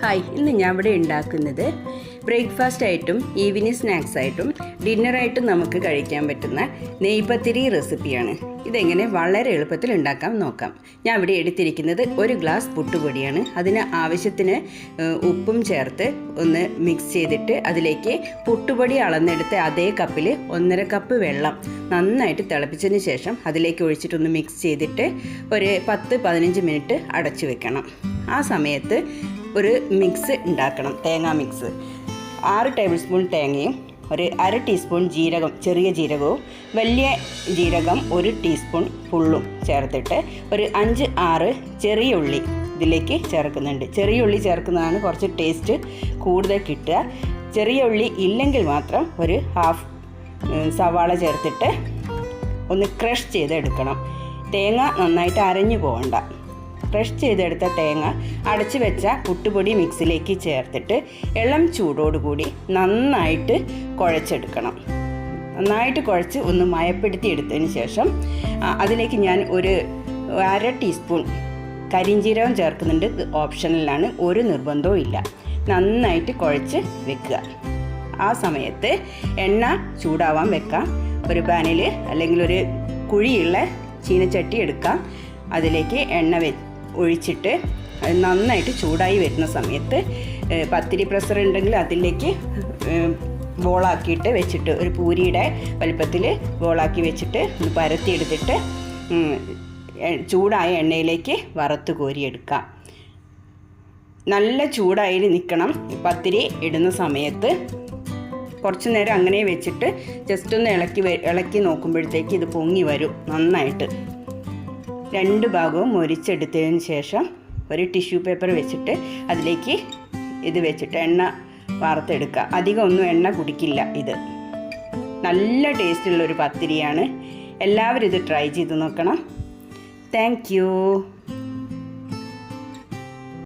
Hi, ഇന്ന് ഞാൻ ഇവിടെ ഉണ്ടാക്കുന്നത് ബ്രേക്ക്ഫാസ്റ്റ് ആയിട്ടും ഈവനിങ് സ്നാക്സ് ആയിട്ടും ഡിന്നറായിട്ടും നമുക്ക് കഴിക്കാൻ പറ്റുന്ന നെയ്പത്തിരി റെസിപ്പിയാണ്. ഇതെങ്ങനെ വളരെ എളുപ്പത്തിൽ ഉണ്ടാക്കാം നോക്കാം. ഞാൻ ഇവിടെ എടുത്തിരിക്കുന്നത് 1 ഗ്ലാസ് പുട്ടുപൊടിയാണ്. അതിന് ആവശ്യത്തിന് ഉപ്പും ചേർത്ത് ഒന്ന് മിക്സ് ചെയ്തിട്ട് അതിലേക്ക് പുട്ടുപൊടി അളന്നെടുത്ത് അതേ കപ്പിൽ 1.5 കപ്പ് വെള്ളം നന്നായിട്ട് തിളപ്പിച്ചതിന് ശേഷം അതിലേക്ക് ഒഴിച്ചിട്ടൊന്ന് മിക്സ് ചെയ്തിട്ട് ഒരു 10-15 മിനിറ്റ് അടച്ചു വെക്കണം. ആ സമയത്ത് ഒരു മിക്സ് ഉണ്ടാക്കണം. തേങ്ങാ മിക്സ് 6 ടേബിൾ സ്പൂൺ തേങ്ങയും ഒരു 1/2 ടീസ്പൂൺ ജീരകം, ചെറിയ ജീരകവും വലിയ ജീരകം 1 ടീസ്പൂൺ ഫുള്ളും ചേർത്തിട്ട് ഒരു 5-6 ചെറിയ ഉള്ളി ഇതിലേക്ക് ചേർക്കുന്നുണ്ട്. ചെറിയ ഉള്ളി ചേർക്കുന്നതാണ് കുറച്ച് ടേസ്റ്റ് കൂടുതൽ കിട്ടുക. ചെറിയ ഉള്ളി ഇല്ലെങ്കിൽ മാത്രം ഒരു ഹാഫ് സവാള ചേർത്തിട്ട് ഒന്ന് ക്രഷ് ചെയ്തെടുക്കണം. തേങ്ങ നന്നായിട്ട് അരഞ്ഞു പോകണ്ട. ക്രഷ് ചെയ്തെടുത്ത തേങ്ങ അടച്ചു വെച്ച പുട്ടുപൊടി മിക്സിലേക്ക് ചേർത്തിട്ട് ഇളം ചൂടോടുകൂടി നന്നായിട്ട് കുഴച്ചെടുക്കണം. നന്നായിട്ട് കുഴച്ച് ഒന്ന് മയപ്പെടുത്തി എടുത്തതിന് ശേഷം അതിലേക്ക് ഞാൻ ഒരു 1/2 ടീസ്പൂൺ കരിഞ്ജീരകം ചേർക്കുന്നുണ്ട്. ഇത് ഓപ്ഷണലാണ്, ഒരു നിർബന്ധവും ഇല്ല. നന്നായിട്ട് കുഴച്ച് വെക്കുക. ആ സമയത്ത് എണ്ണ ചൂടാവാൻ വെക്കാം. ഒരു പാനിൽ അല്ലെങ്കിൽ ഒരു കുഴിയുള്ള ചീനച്ചട്ടി എടുക്കാം. അതിലേക്ക് എണ്ണ ഒഴിച്ചിട്ട് നന്നായിട്ട് ചൂടായി വരുന്ന സമയത്ത് പത്തിരി പ്രസർ ഉണ്ടെങ്കിൽ അതിലേക്ക് ബോളാക്കിയിട്ട് വെച്ചിട്ട് ഒരു പൂരിയുടെ വലുപ്പത്തിൽ ബോളാക്കി വെച്ചിട്ട് പരത്തിയെടുത്തിട്ട് ചൂടായ എണ്ണയിലേക്ക് വറുത്ത് കോരിയെടുക്കാം. നല്ല ചൂടായി നിൽക്കണം. പത്തിരി ഇടുന്ന സമയത്ത് കുറച്ച് നേരം അങ്ങനെ വെച്ചിട്ട് ജസ്റ്റ് ഒന്ന് ഇളക്കി നോക്കുമ്പോഴത്തേക്ക് ഇത് പൊങ്ങി വരും നന്നായിട്ട്. 2 ഭാഗവും മൊരിച്ചെടുത്തതിന് ശേഷം ഒരു ടിഷ്യൂ പേപ്പർ വെച്ചിട്ട് അതിലേക്ക് ഇത് വെച്ചിട്ട് എണ്ണ വാർത്തെടുക്കുക. അധികം ഒന്നും എണ്ണ കുടിക്കില്ല. ഇത് നല്ല ടേസ്റ്റുള്ളൊരു പത്തിരിയാണ്. എല്ലാവരും ഇത് ട്രൈ ചെയ്ത് നോക്കണം. Thank you.